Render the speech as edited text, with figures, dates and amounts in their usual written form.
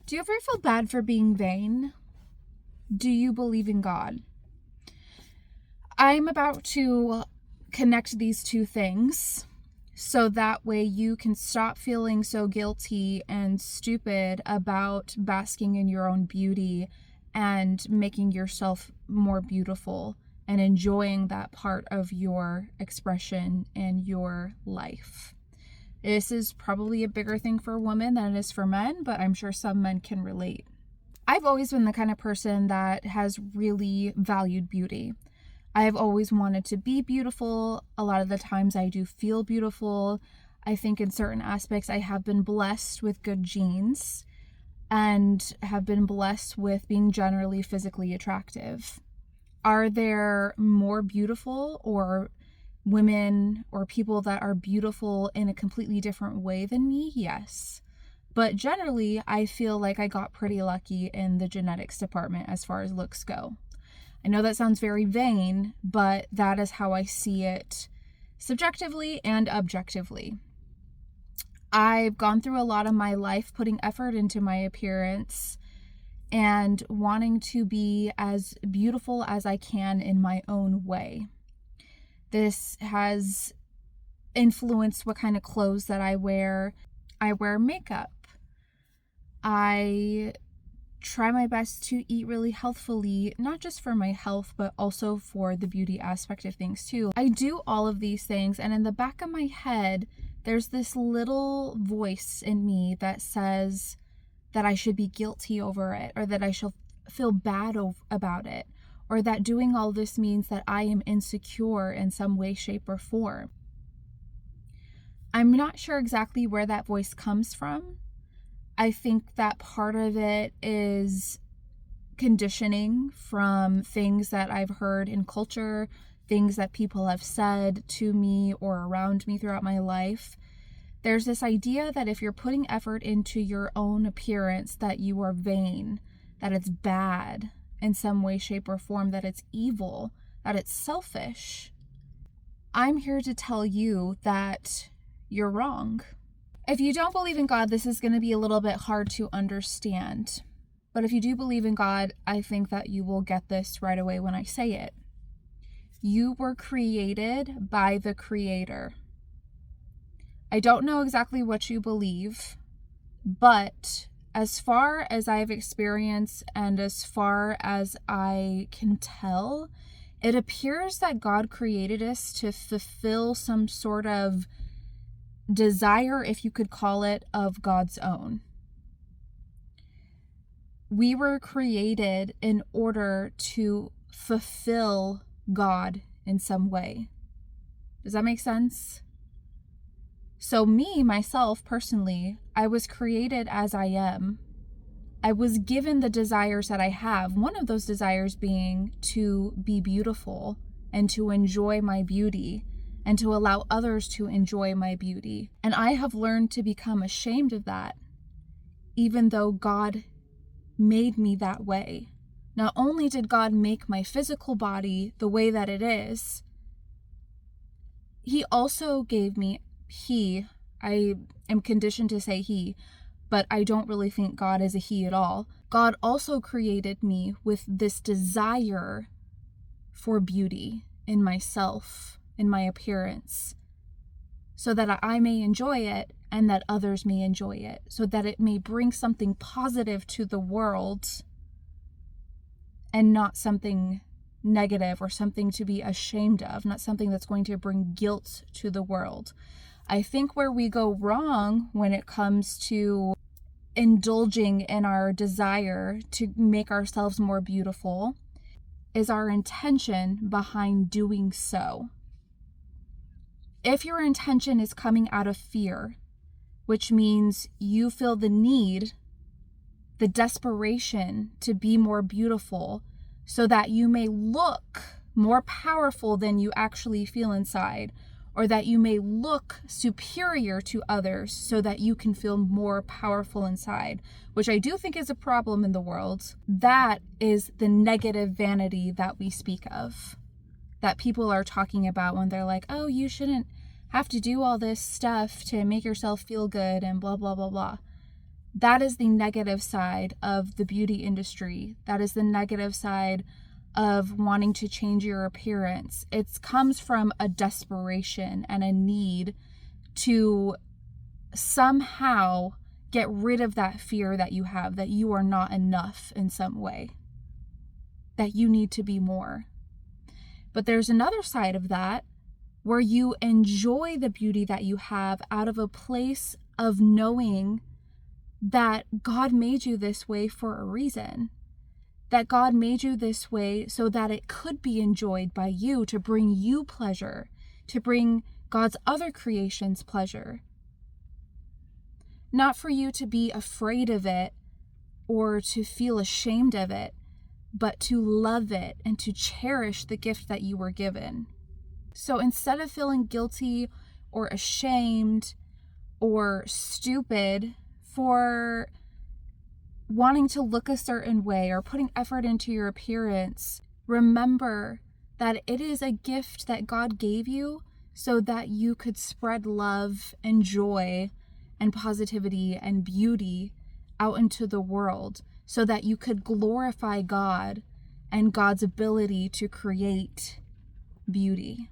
Do you ever feel bad for being vain? Do you believe in God? I'm about to connect these two things so that way you can stop feeling so guilty and stupid about basking in your own beauty and making yourself more beautiful and enjoying that part of your expression and your life. This is probably a bigger thing for women than it is for men, but I'm sure some men can relate. I've always been the kind of person that has really valued beauty. I've always wanted to be beautiful. A lot of the times I do feel beautiful. I think in certain aspects I have been blessed with good genes and have been blessed with being generally physically attractive. Are there more beautiful or women or people that are beautiful in a completely different way than me? Yes. But generally, I feel like I got pretty lucky in the genetics department as far as looks go. I know that sounds very vain, but that is how I see it subjectively and objectively. I've gone through a lot of my life putting effort into my appearance and wanting to be as beautiful as I can in my own way. This has influenced what kind of clothes that I wear. I wear makeup. I try my best to eat really healthfully, not just for my health, but also for the beauty aspect of things too. I do all of these things, and in the back of my head, there's this little voice in me that says that I should be guilty over it, or that I should feel bad about it, or that doing all this means that I am insecure in some way, shape, or form. I'm not sure exactly where that voice comes from. I think that part of it is conditioning from things that I've heard in culture, things that people have said to me or around me throughout my life. There's this idea that if you're putting effort into your own appearance, that you are vain, that it's bad in some way, shape, or form, that it's evil, that it's selfish. I'm here to tell you that you're wrong. If you don't believe in God, this is going to be a little bit hard to understand. But if you do believe in God, I think that you will get this right away when I say it. You were created by the Creator. I don't know exactly what you believe, but as far as I've experienced and as far as I can tell, it appears that God created us to fulfill some sort of desire, if you could call it, of God's own. We were created in order to fulfill God in some way. Does that make sense? So myself, personally, I was created as I am. I was given the desires that I have. One of those desires being to be beautiful and to enjoy my beauty and to allow others to enjoy my beauty. And I have learned to become ashamed of that, even though God made me that way. Not only did God make my physical body the way that it is, He also gave me, I am conditioned to say He, but I don't really think God is a He at all. God also created me with this desire for beauty in myself, in my appearance, so that I may enjoy it and that others may enjoy it, so that it may bring something positive to the world and not something negative or something to be ashamed of, not something that's going to bring guilt to the world. I think where we go wrong when it comes to indulging in our desire to make ourselves more beautiful is our intention behind doing so. If your intention is coming out of fear, which means you feel the need, the desperation to be more beautiful so that you may look more powerful than you actually feel inside, or that you may look superior to others so that you can feel more powerful inside, which I do think is a problem in the world. That is the negative vanity that we speak of, that people are talking about when they're like, oh, you shouldn't have to do all this stuff to make yourself feel good and blah, blah, blah, blah. That is the negative side of the beauty industry. That is the negative side of wanting to change your appearance. It comes from a desperation and a need to somehow get rid of that fear that you have, that you are not enough in some way, that you need to be more. But there's another side of that where you enjoy the beauty that you have out of a place of knowing that God made you this way for a reason. That God made you this way so that it could be enjoyed by you, to bring you pleasure, to bring God's other creations pleasure. Not for you to be afraid of it or to feel ashamed of it, but to love it and to cherish the gift that you were given. So instead of feeling guilty or ashamed or stupid for wanting to look a certain way or putting effort into your appearance, remember that it is a gift that God gave you so that you could spread love and joy and positivity and beauty out into the world, so that you could glorify God and God's ability to create beauty.